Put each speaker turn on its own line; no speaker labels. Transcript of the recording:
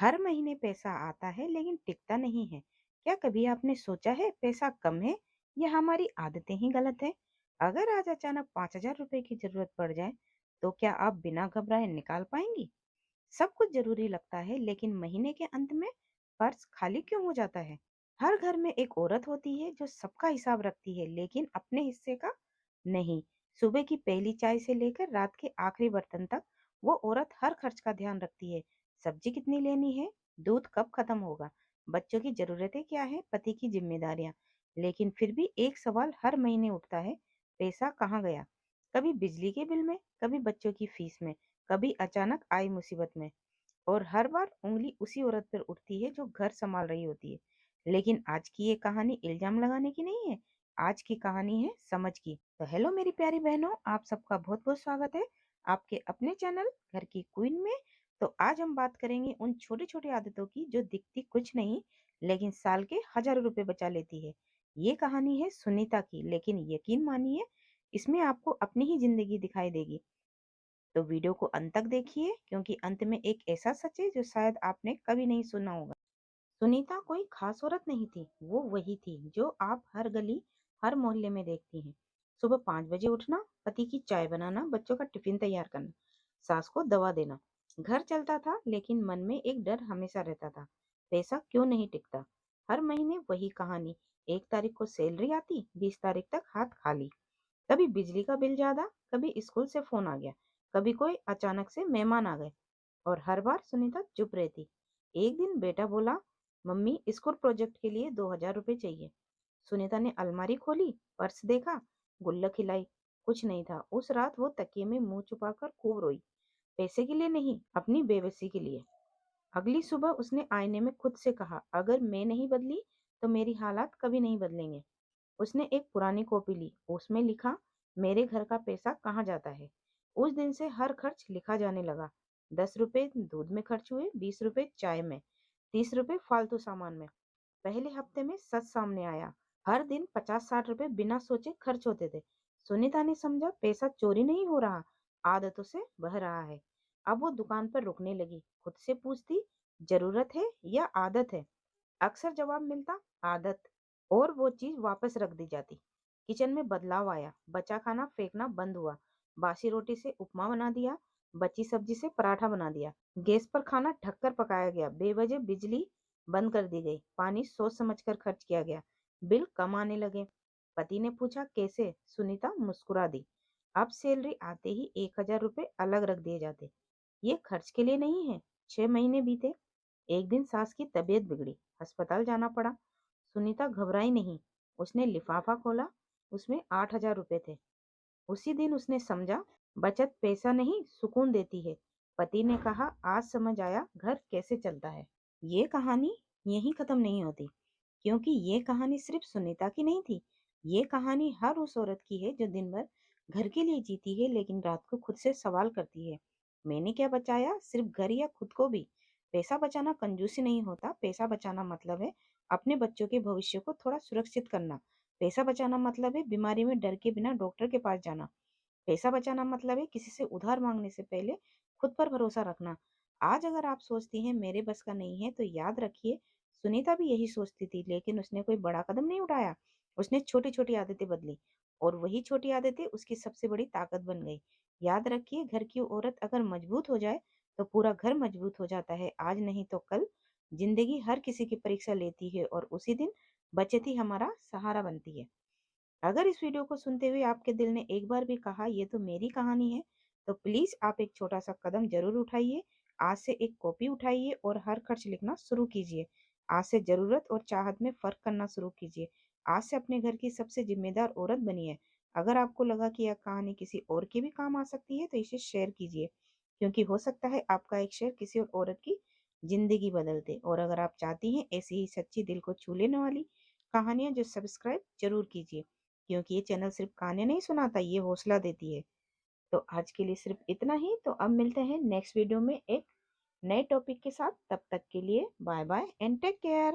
हर महीने पैसा आता है लेकिन टिकता नहीं है। क्या कभी आपने सोचा है पैसा कम है या हमारी आदतें ही गलत है? अगर आज अचानक 5,000 रुपए की जरूरत पड़ जाए तो क्या आप बिना घबराए निकाल पाएंगी? सब कुछ जरूरी लगता है लेकिन महीने के अंत में पर्स खाली क्यों हो जाता है? हर घर में एक औरत होती है जो सबका हिसाब रखती है लेकिन अपने हिस्से का नहीं। सुबह की पहली चाय से लेकर रात के आखिरी बर्तन तक वो औरत हर खर्च का ध्यान रखती है। सब्जी कितनी लेनी है, दूध कब खत्म होगा, बच्चों की जरूरतें क्या है, पति की जिम्मेदारियां। लेकिन फिर भी एक सवाल हर महीने उठता है, पैसा कहाँ गया? कभी बिजली के बिल में, कभी बच्चों की फीस में, कभी अचानक आई मुसीबत में। और हर बार उंगली उसी औरत पर उठती है जो घर संभाल रही होती है। लेकिन आज की ये कहानी इल्जाम लगाने की नहीं है, आज की कहानी है समझ की। तो हेलो मेरी प्यारी बहनों, आप सबका बहुत बहुत स्वागत है आपके अपने चैनल घर की क्वीन में। तो आज हम बात करेंगे उन छोटी छोटी आदतों की जो दिखती कुछ नहीं लेकिन साल के हजारों रुपए बचा लेती है। ये कहानी है सुनीता की, लेकिन यकीन मानिए इसमें आपको अपनी ही जिंदगी दिखाई देगी। तो वीडियो को अंत तक देखिए क्योंकि अंत में एक ऐसा सच है जो शायद आपने कभी नहीं सुना होगा। सुनीता कोई खास औरत नहीं थी, वो वही थी जो आप हर गली हर मोहल्ले में देखती हैं। सुबह 5 बजे उठना, पति की चाय बनाना, बच्चों का टिफिन तैयार करना, सास को दवा देना। घर चलता था लेकिन मन में एक डर हमेशा रहता था, पैसा क्यों नहीं टिकता। हर महीने वही कहानी, 1 तारीख को सैलरी आती, 20 तारीख तक हाथ खाली। कभी बिजली का बिल ज्यादा, कभी स्कूल से फोन आ गया, कभी कोई अचानक से मेहमान आ गए। और हर बार सुनीता चुप रहती। एक दिन बेटा बोला, मम्मी स्कूल प्रोजेक्ट के लिए 2,000 रुपये चाहिए। सुनीता ने अलमारी खोली, पर्स देखा, गुल्लक हिलाई, कुछ नहीं था। उस रात वो तकिए में मुंह छुपाकर खूब रोई, पैसे के लिए नहीं, अपनी बेबसी के लिए। अगली सुबह उसने आईने में खुद से कहा, अगर मैं नहीं बदली तो मेरी हालात कभी नहीं बदलेंगे। उसने एक पुरानी कॉपी ली, उसमें लिखा, मेरे घर का पैसा कहाँ जाता है। उस दिन से हर खर्च लिखा जाने लगा। 10 रुपए दूध में खर्च हुए, 20 रुपए चाय में, 30 रुपए फालतू सामान में। पहले हफ्ते में सच सामने आया, हर दिन 50-60 रुपए बिना सोचे खर्च होते थे। सुनीता ने समझा पैसा चोरी नहीं हो रहा, आदतों से बह रहा है। अब वो दुकान पर रुकने लगी, खुद से पूछती, जरूरत है या आदत है? अक्सर जवाब मिलता, आदत। और वो चीज वापस रख दी जाती। किचन में बदलाव आया, बचा खाना फेंकना बंद हुआ। बासी रोटी से उपमा बना दिया, बची सब्जी से पराठा बना दिया। गैस पर खाना ढककर पकाया गया, बेवजह बिजली बंद कर दी गई, पानी सोच समझकर खर्च किया गया। बिल कम आने लगे। पति ने पूछा, कैसे? सुनीता मुस्कुरा दी। अब सैलरी आते ही 1,000 रुपये अलग रख दिए जाते। ये खर्च के लिए नहीं है। 6 महीने बीते। एक दिन सास की तबीयत बिगड़ी, अस्पताल जाना पड़ा। सुनीता घबराई नहीं, उसने लिफाफा खोला, उसमें 8,000 रुपए थे। उसी दिन उसने समझा, बचत पैसा नहीं सुकून देती है। पति ने कहा, आज समझ आया घर कैसे चलता है। ये कहानी यहीं खत्म नहीं होती, क्योंकि ये कहानी सिर्फ सुनीता की नहीं थी। ये कहानी हर उस औरत की है जो दिन भर घर के लिए जीती है लेकिन रात को खुद से सवाल करती है, मैंने क्या बचाया, सिर्फ घर या खुद को भी? पैसा बचाना कंजूसी नहीं होता, पैसा बचाना मतलब है अपने बच्चों के भविष्य को थोड़ा सुरक्षित करना। पैसा बचाना मतलब है बीमारी में डर के बिना डॉक्टर के पास जाना। पैसा बचाना मतलब है किसी से उधार मांगने से पहले खुद पर भरोसा रखना। आज अगर आप सोचती हैं मेरे बस का नहीं है, तो याद रखिए सुनीता भी यही सोचती थी, लेकिन उसने कोई बड़ा कदम नहीं उठाया। उसने छोटी छोटी आदतें बदली और वही छोटी आदतें उसकी सबसे बड़ी ताकत बन गई। याद रखिए, घर की औरत अगर मजबूत हो जाए तो पूरा घर मजबूत हो जाता है। आज नहीं तो कल जिंदगी हर किसी की परीक्षा लेती है और उसी दिन बचत ही हमारा सहारा बनती है। अगर इस वीडियो को सुनते हुए आपके दिल ने एक बार भी कहा ये तो मेरी कहानी है, तो प्लीज आप एक छोटा सा कदम जरूर उठाइए। आज से एक कॉपी उठाइए और हर खर्च लिखना शुरू कीजिए। आज से जरूरत और चाहत में फर्क करना शुरू कीजिए। आज से अपने घर की सबसे जिम्मेदार औरत बनिए। अगर आपको लगा कि यह कहानी किसी और के भी काम आ सकती है तो इसे शेयर कीजिए, क्योंकि हो सकता है आपका एक शेयर किसी और औरत की जिंदगी बदल दे। और अगर आप चाहती हैं ऐसी ही सच्ची दिल को छू लेने वाली कहानियां, जो सब्सक्राइब जरूर कीजिए, क्योंकि ये चैनल सिर्फ कहानियां नहीं सुनाता, ये हौसला देती है। तो आज के लिए सिर्फ इतना ही। तो अब मिलते हैं नेक्स्ट वीडियो में एक नए टॉपिक के साथ। तब तक के लिए bye bye and take care.